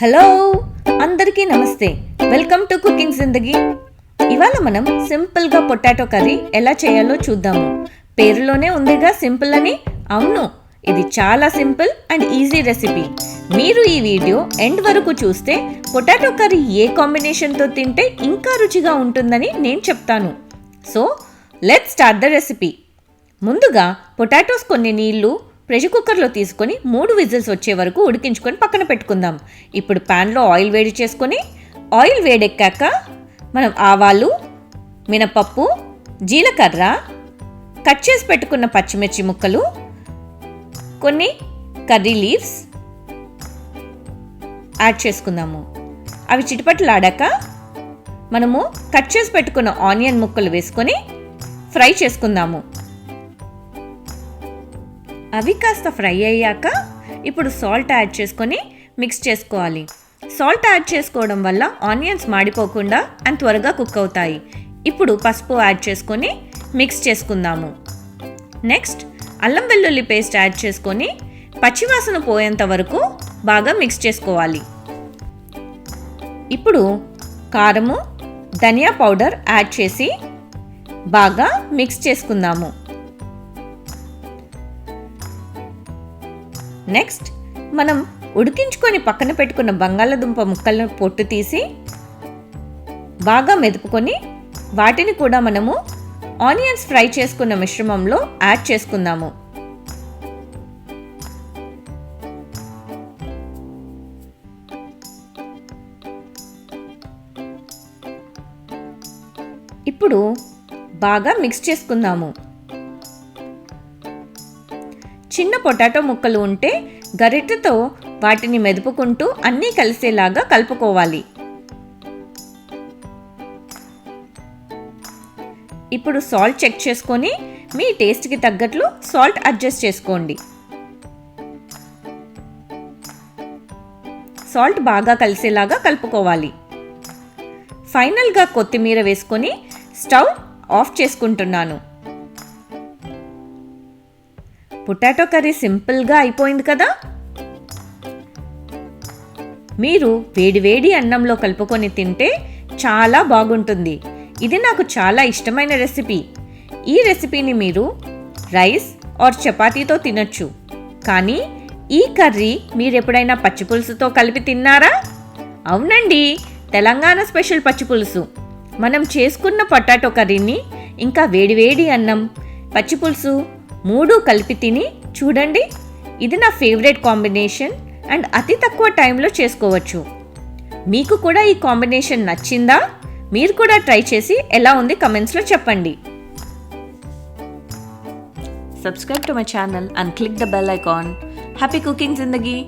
Hello అందరికీ నమస్తే. Welcome to cooking జిందగీ. ఇవాళ మనం సింపుల్గా పొటాటో కర్రీ ఎలా చేయాలో చూద్దాము. పేరులోనే ఉందిగా సింపుల్ అని. అవును, ఇది చాలా సింపుల్ అండ్ ఈజీ రెసిపీ. మీరు ఈ వీడియో ఎండ్ వరకు చూస్తే పొటాటో కర్రీ ఏ కాంబినేషన్తో తింటే ఇంకా రుచిగా ఉంటుందని నేను చెప్తాను. So let's start the recipe. ముందుగా పొటాటోస్ కొన్ని నీళ్లు ప్రెషర్ కుక్కర్లో తీసుకొని 3 విజిల్స్ వచ్చే వరకు ఉడికించుకొని పక్కన పెట్టుకుందాం. ఇప్పుడు ప్యాన్లో ఆయిల్ వేడి చేసుకొని ఆయిల్ వేడెక్కాక మనం ఆవాలు, మినపప్పు, జీలకర్ర, కట్ చేసి పెట్టుకున్న పచ్చిమిర్చి ముక్కలు, కొన్ని కర్రీ లీవ్స్ యాడ్ చేసుకుందాము. అవి చిటపటలాడాక మనము కట్ చేసి పెట్టుకున్న ఆనియన్ ముక్కలు వేసుకొని ఫ్రై చేసుకుందాము. అవి కాస్త ఫ్రై అయ్యాక ఇప్పుడు సాల్ట్ యాడ్ చేసుకొని మిక్స్ చేసుకోవాలి. సాల్ట్ యాడ్ చేసుకోవడం వల్ల ఆనియన్స్ మాడిపోకుండా అండ్ త్వరగా కుక్ అవుతాయి. ఇప్పుడు పసుపు యాడ్ చేసుకొని మిక్స్ చేసుకుందాము. నెక్స్ట్ అల్లం వెల్లుల్లి పేస్ట్ యాడ్ చేసుకొని పచ్చివాసన పోయేంత వరకు బాగా మిక్స్ చేసుకోవాలి. ఇప్పుడు కారము, ధనియా పౌడర్ యాడ్ చేసి బాగా మిక్స్ చేసుకుందాము. నెక్స్ట్ మనం ఉడికించుకొని పక్కన పెట్టుకున్న బంగాళదుంప ముక్కలను పొట్టు తీసి బాగా మెదుపుకొని వాటిని కూడా మనము ఆనియన్స్ ఫ్రై చేసుకున్న మిశ్రమంలో యాడ్ చేసుకుందాము. ఇప్పుడు బాగా మిక్స్ చేసుకుందాము. చిన్న పొటాటో ముక్కలు ఉంటే గరిటెతో వాటిని మెదుపుకుంటూ అన్నీ కలిసేలాగా కలుపుకోవాలి. ఇప్పుడు సాల్ట్ చెక్ చేసుకొని మీ టేస్ట్కి తగ్గట్లు సాల్ట్ అడ్జస్ట్ చేసుకోండి. సాల్ట్ బాగా కలిసేలాగా కలుపుకోవాలి. ఫైనల్గా కొత్తిమీర వేసుకొని స్టవ్ ఆఫ్ చేసుకుంటున్నాను. పొటాటో కర్రీ సింపుల్గా అయిపోయింది కదా. మీరు వేడివేడి అన్నంలో కలుపుకొని తింటే చాలా బాగుంటుంది. ఇది నాకు చాలా ఇష్టమైన రెసిపీ. ఈ రెసిపీని మీరు రైస్ ఆర్ చపాతీతో తినొచ్చు. కానీ ఈ కర్రీ మీరు ఎప్పుడైనా పచ్చిపులుసుతో కలిపి తిన్నారా? అవునండి, తెలంగాణ స్పెషల్ పచ్చిపులుసు. మనం చేసుకున్న పొటాటో కర్రీని ఇంకా వేడివేడి అన్నం, పచ్చిపులుసు 3 కలిపి తిని చూడండి. ఇది నా ఫేవరెట్ కాంబినేషన్ అండ్ అతి తక్కువ టైంలో చేసుకోవచ్చు. మీకు కూడా ఈ కాంబినేషన్ నచ్చిందా? మీరు కూడా ట్రై చేసి ఎలా ఉంది కమెంట్స్లో చెప్పండి. Subscribe to my channel and click the bell icon. Happy cooking Zindagi!